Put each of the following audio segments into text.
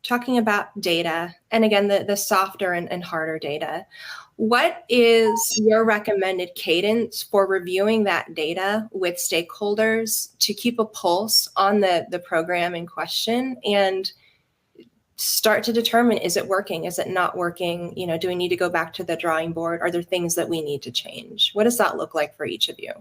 talking about data, and again, the softer and harder data, what is your recommended cadence for reviewing that data with stakeholders to keep a pulse on the program in question and start to determine, is it working? Is it not working? Do we need to go back to the drawing board? Are there things that we need to change? What does that look like for each of you?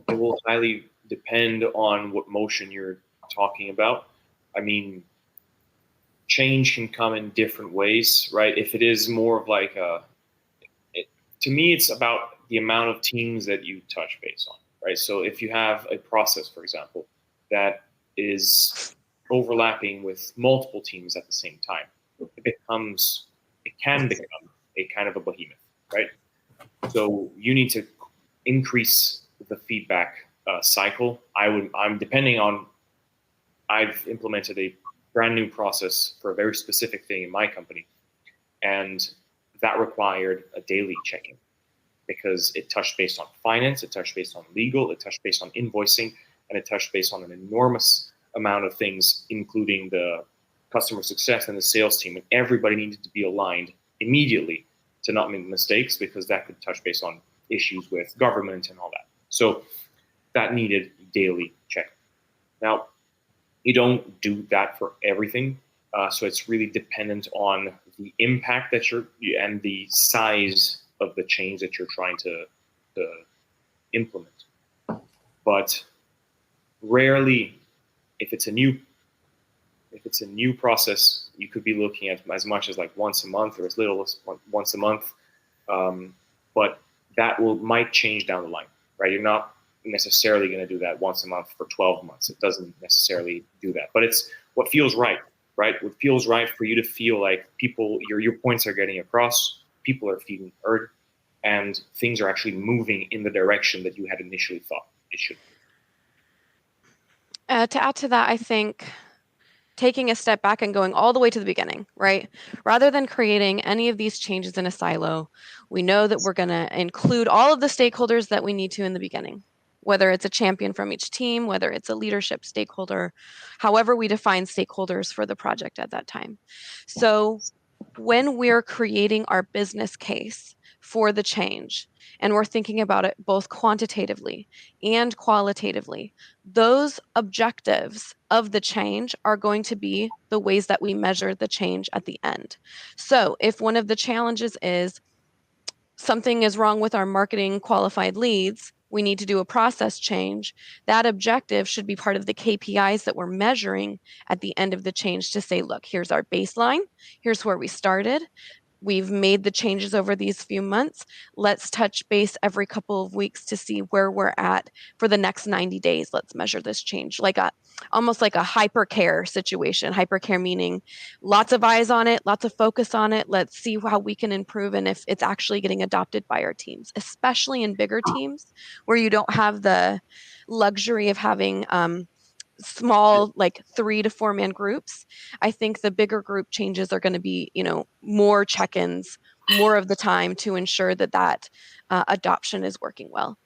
It will highly depend on what motion you're talking about. I mean, change can come in different ways, right? If it is more of like to me, it's about the amount of teams that you touch base on, right? So if you have a process, for example, that is overlapping with multiple teams at the same time, it can become a kind of a behemoth, right? So you need to increase the feedback cycle. I've implemented a brand new process for a very specific thing in my company, and that required a daily check-in because it touched based on finance, it touched based on legal, it touched based on invoicing, and it touched based on an enormous amount of things, including the customer success and the sales team. And everybody needed to be aligned immediately to not make mistakes, because that could touch base on issues with government and all that. So that needed daily check. Now, you don't do that for everything. So it's really dependent on the impact and the size of the change that you're trying to implement. But rarely, if it's a new process, you could be looking at as much as like once a month or as little as once a month. But that might change down the line, right? You're not necessarily going to do that once a month for 12 months. It doesn't necessarily do that, but it's what feels right? What feels right for you to feel like your points are getting across, people are feeling heard, and things are actually moving in the direction that you had initially thought it should. To add to that, I think taking a step back and going all the way to the beginning, right? Rather than creating any of these changes in a silo, we know that we're going to include all of the stakeholders that we need to in the beginning, whether it's a champion from each team, whether it's a leadership stakeholder, however we define stakeholders for the project at that time. So when we're creating our business case for the change, and we're thinking about it both quantitatively and qualitatively, those objectives of the change are going to be the ways that we measure the change at the end. So if one of the challenges is something is wrong with our marketing qualified leads, we need to do a process change, that objective should be part of the KPIs that we're measuring at the end of the change to say, look, here's our baseline, here's where we started. We've made the changes over these few months. Let's touch base every couple of weeks to see where we're at for the next 90 days. Let's measure this change, almost like a hypercare situation. Hypercare meaning lots of eyes on it, lots of focus on it. Let's see how we can improve and if it's actually getting adopted by our teams, especially in bigger teams where you don't have the luxury of having small, like 3 to 4 man groups. I think the bigger group changes are going to be, more check-ins, more of the time to ensure that adoption is working well.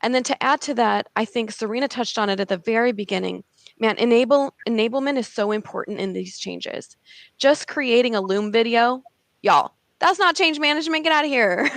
And then to add to that, I think Serena touched on it at the very beginning. Man, enablement is so important in these changes. Just creating a Loom video, y'all, that's not change management. Get out of here.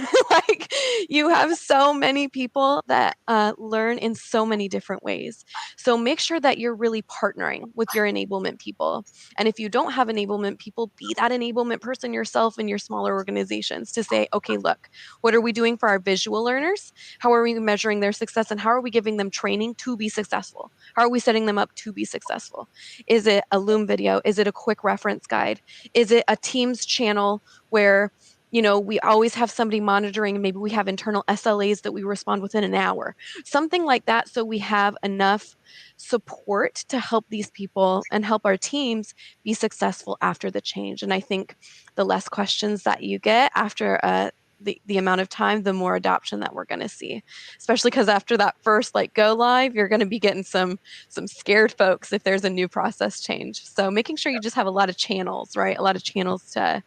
You have so many people that learn in so many different ways. So make sure that you're really partnering with your enablement people. And if you don't have enablement people, be that enablement person yourself in your smaller organizations to say, okay, look, what are we doing for our visual learners? How are we measuring their success? And how are we giving them training to be successful? How are we setting them up to be successful? Is it a Loom video? Is it a quick reference guide? Is it a Teams channel where we always have somebody monitoring, and maybe we have internal SLAs that we respond within an hour, something like that, so we have enough support to help these people and help our teams be successful after the change. And I think the less questions that you get after the amount of time, the more adoption that we're going to see, especially because after that first go live, you're going to be getting some scared folks if there's a new process change. So making sure you just have a lot of channels, right? A lot of channels to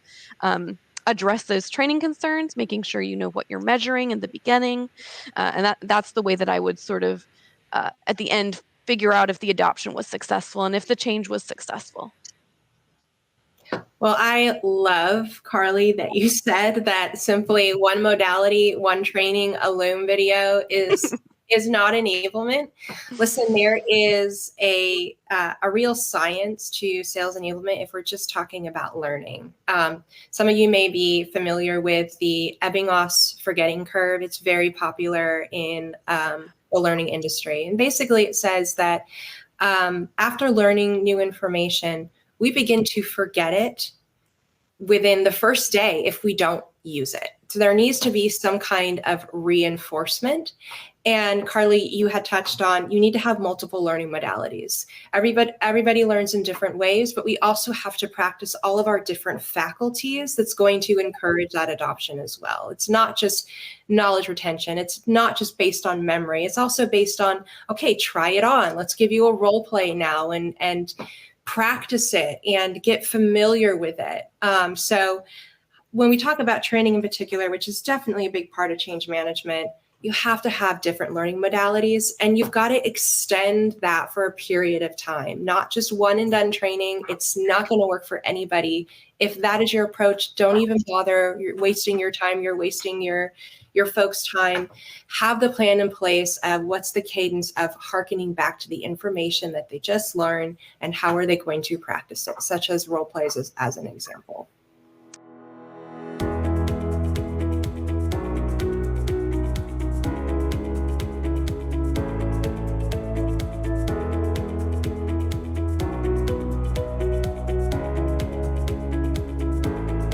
address those training concerns, making sure you know what you're measuring in the beginning. And that's the way that I would sort of, at the end, figure out if the adoption was successful and if the change was successful. Well, I love, Karli, that you said that simply one modality, one training, a Loom video is not enablement. Listen, there is a real science to sales enablement if we're just talking about learning. Some of you may be familiar with the Ebbinghaus forgetting curve. It's very popular in the learning industry. And basically it says that after learning new information, we begin to forget it within the first day if we don't use it. So there needs to be some kind of reinforcement. And Karli, you had touched on, you need to have multiple learning modalities. Everybody learns in different ways, but we also have to practice all of our different faculties that's going to encourage that adoption as well. It's not just knowledge retention. It's not just based on memory. It's also based on, okay, try it on. Let's give you a role play now and practice it and get familiar with it. So when we talk about training in particular, which is definitely a big part of change management, you have to have different learning modalities, and you've got to extend that for a period of time, not just one and done training. It's not going to work for anybody. If that is your approach, don't even bother. You're wasting your time. You're wasting your folks' time. Have the plan in place of what's the cadence of hearkening back to the information that they just learned and how are they going to practice it, such as role plays as an example.